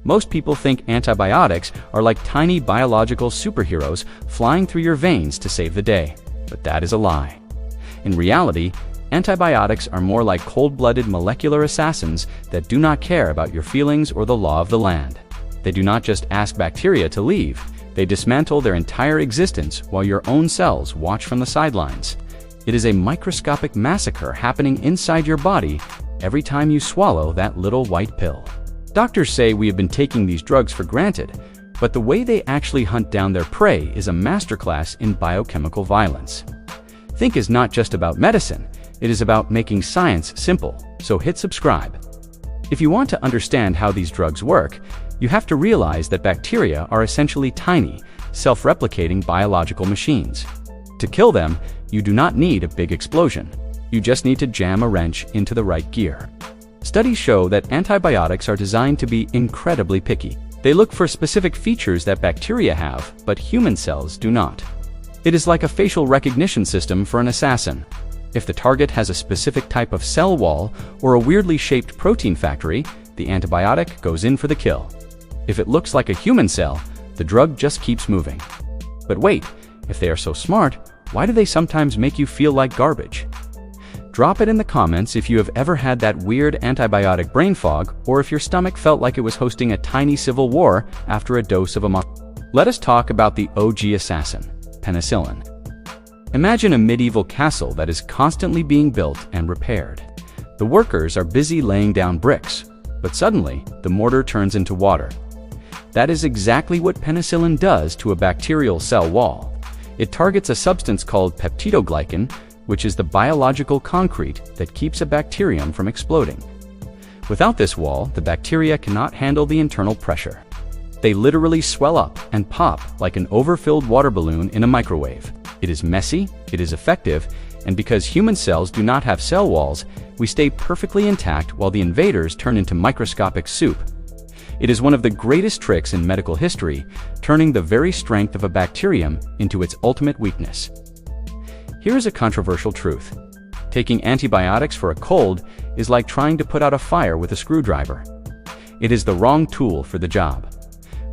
Most people think antibiotics are like tiny biological superheroes flying through your veins to save the day, but that is a lie. In reality, antibiotics are more like cold-blooded molecular assassins that do not care about your feelings or the law of the land. They do not just ask bacteria to leave, they dismantle their entire existence while your own cells watch from the sidelines. It is a microscopic massacre happening inside your body every time you swallow that little white pill. Doctors say we have been taking these drugs for granted, but the way they actually hunt down their prey is a masterclass in biochemical violence. Think is not just about medicine, it is about making science simple, so hit subscribe. If you want to understand how these drugs work, you have to realize that bacteria are essentially tiny, self-replicating biological machines. To kill them, you do not need a big explosion. You just need to jam a wrench into the right gear. Studies show that antibiotics are designed to be incredibly picky. They look for specific features that bacteria have, but human cells do not. It is like a facial recognition system for an assassin. If the target has a specific type of cell wall or a weirdly shaped protein factory, the antibiotic goes in for the kill. If it looks like a human cell, the drug just keeps moving. But wait, if they are so smart, why do they sometimes make you feel like garbage? Drop it in the comments if you have ever had that weird antibiotic brain fog, or if your stomach felt like it was hosting a tiny civil war after a dose of a Let us talk about the OG assassin, penicillin. Imagine a medieval castle that is constantly being built and repaired. The workers are busy laying down bricks, but suddenly the mortar turns into water. That is exactly what penicillin does to a bacterial cell wall. It targets a substance called peptidoglycan, which is the biological concrete that keeps a bacterium from exploding. Without this wall, the bacteria cannot handle the internal pressure. They literally swell up and pop like an overfilled water balloon in a microwave. It is messy, it is effective, and because human cells do not have cell walls, we stay perfectly intact while the invaders turn into microscopic soup. It is one of the greatest tricks in medical history, turning the very strength of a bacterium into its ultimate weakness. Here is a controversial truth. Taking antibiotics for a cold is like trying to put out a fire with a screwdriver. It is the wrong tool for the job.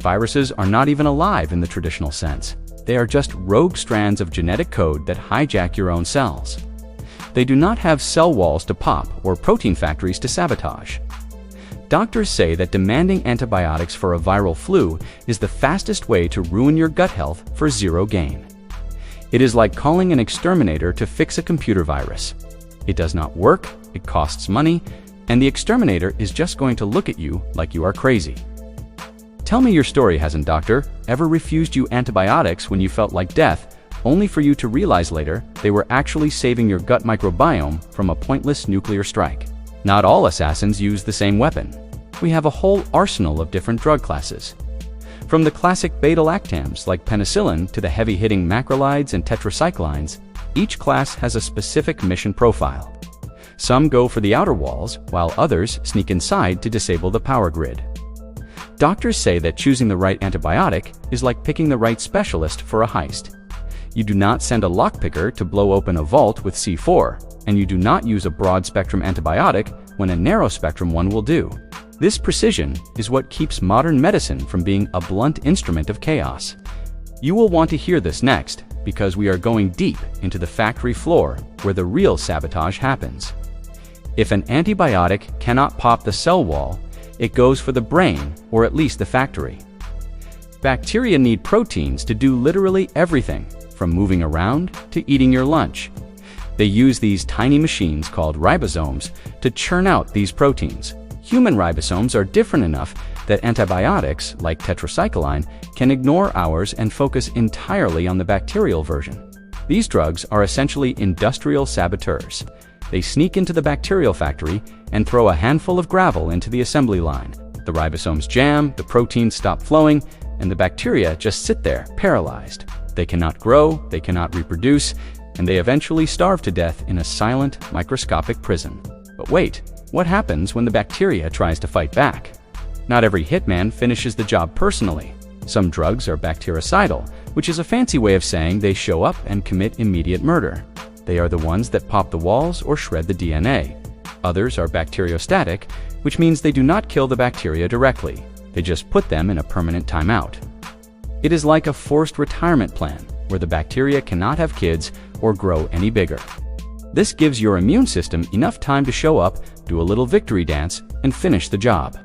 Viruses are not even alive in the traditional sense. They are just rogue strands of genetic code that hijack your own cells. They do not have cell walls to pop or protein factories to sabotage. Doctors say that demanding antibiotics for a viral flu is the fastest way to ruin your gut health for zero gain. It is like calling an exterminator to fix a computer virus. It does not work, it costs money, and the exterminator is just going to look at you like you are crazy. Tell me your story, hasn't doctor ever refused you antibiotics when you felt like death, only for you to realize later they were actually saving your gut microbiome from a pointless nuclear strike? Not all assassins use the same weapon. We have a whole arsenal of different drug classes. From the classic beta-lactams like penicillin to the heavy-hitting macrolides and tetracyclines, each class has a specific mission profile. Some go for the outer walls, while others sneak inside to disable the power grid. Doctors say that choosing the right antibiotic is like picking the right specialist for a heist. You do not send a lockpicker to blow open a vault with C4, and you do not use a broad-spectrum antibiotic when a narrow-spectrum one will do. This precision is what keeps modern medicine from being a blunt instrument of chaos. You will want to hear this next, because we are going deep into the factory floor where the real sabotage happens. If an antibiotic cannot pop the cell wall, it goes for the brain, or at least the factory. Bacteria need proteins to do literally everything, from moving around to eating your lunch. They use these tiny machines called ribosomes to churn out these proteins. Human ribosomes are different enough that antibiotics, like tetracycline, can ignore ours and focus entirely on the bacterial version. These drugs are essentially industrial saboteurs. They sneak into the bacterial factory and throw a handful of gravel into the assembly line. The ribosomes jam, the proteins stop flowing, and the bacteria just sit there, paralyzed. They cannot grow, they cannot reproduce, and they eventually starve to death in a silent, microscopic prison. But wait, what happens when the bacteria tries to fight back? Not every hitman finishes the job personally. Some drugs are bactericidal, which is a fancy way of saying they show up and commit immediate murder. They are the ones that pop the walls or shred the DNA. Others are bacteriostatic, which means they do not kill the bacteria directly. They just put them in a permanent timeout. It is like a forced retirement plan, where the bacteria cannot have kids or grow any bigger. This gives your immune system enough time to show up, do a little victory dance, and finish the job.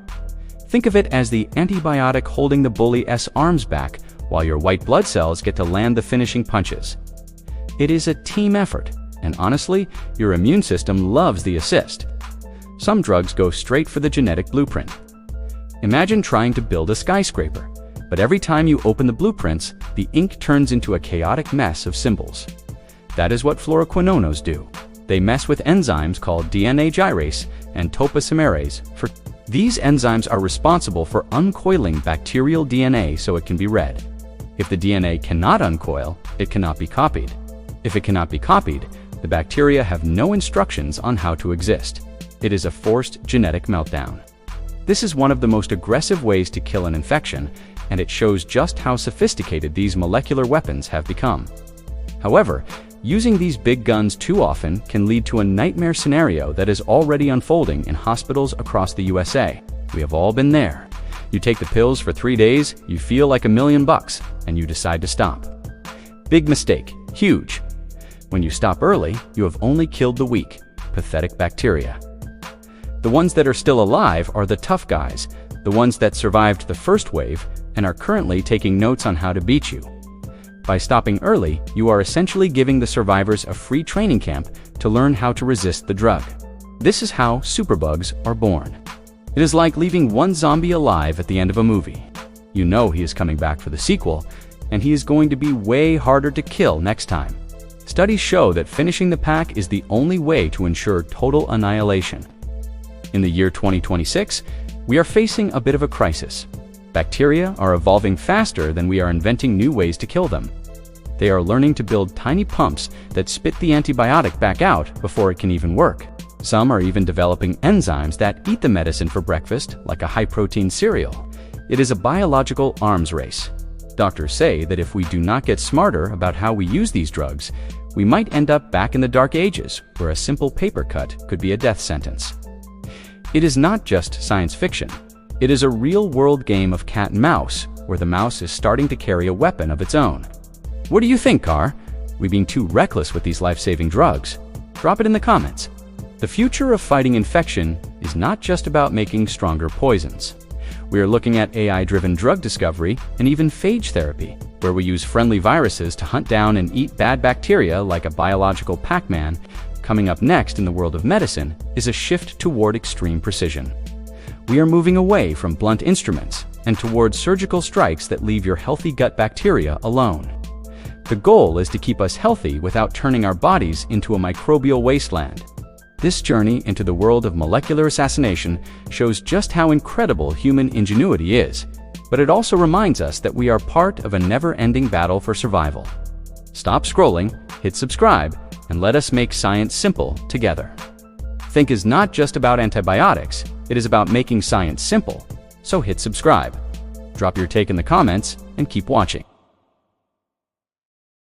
Think of it as the antibiotic holding the bully's arms back while your white blood cells get to land the finishing punches. It is a team effort, and honestly, your immune system loves the assist. Some drugs go straight for the genetic blueprint. Imagine trying to build a skyscraper, but every time you open the blueprints, the ink turns into a chaotic mess of symbols. That is what fluoroquinolones do. They mess with enzymes called DNA gyrase and topoisomerase. These enzymes are responsible for uncoiling bacterial DNA so it can be read. If the DNA cannot uncoil, it cannot be copied. If it cannot be copied, the bacteria have no instructions on how to exist. It is a forced genetic meltdown. This is one of the most aggressive ways to kill an infection, and it shows just how sophisticated these molecular weapons have become. However, using these big guns too often can lead to a nightmare scenario that is already unfolding in hospitals across the USA. We have all been there. You take the pills for 3 days, you feel like $1 million, and you decide to stop. Big mistake. Huge. When you stop early, you have only killed the weak, pathetic bacteria. The ones that are still alive are the tough guys, the ones that survived the first wave and are currently taking notes on how to beat you. By stopping early, you are essentially giving the survivors a free training camp to learn how to resist the drug. This is how superbugs are born. It is like leaving one zombie alive at the end of a movie. You know he is coming back for the sequel, and he is going to be way harder to kill next time. Studies show that finishing the pack is the only way to ensure total annihilation. In the year 2026, we are facing a bit of a crisis. Bacteria are evolving faster than we are inventing new ways to kill them. They are learning to build tiny pumps that spit the antibiotic back out before it can even work. Some are even developing enzymes that eat the medicine for breakfast, like a high-protein cereal. It is a biological arms race. Doctors say that if we do not get smarter about how we use these drugs, we might end up back in the dark ages, where a simple paper cut could be a death sentence. It is not just science fiction. It is a real-world game of cat and mouse, where the mouse is starting to carry a weapon of its own. What do you think, Car? We being too reckless with these life-saving drugs? Drop it in the comments. The future of fighting infection is not just about making stronger poisons. We are looking at AI-driven drug discovery and even phage therapy, where we use friendly viruses to hunt down and eat bad bacteria like a biological Pac-Man. Coming up next in the world of medicine is a shift toward extreme precision. We are moving away from blunt instruments and towards surgical strikes that leave your healthy gut bacteria alone. The goal is to keep us healthy without turning our bodies into a microbial wasteland. This journey into the world of molecular assassination shows just how incredible human ingenuity is, but it also reminds us that we are part of a never-ending battle for survival. Stop scrolling, hit subscribe, and let us make science simple together. Think is not just about antibiotics, it is about making science simple, so hit subscribe. Drop your take in the comments and keep watching.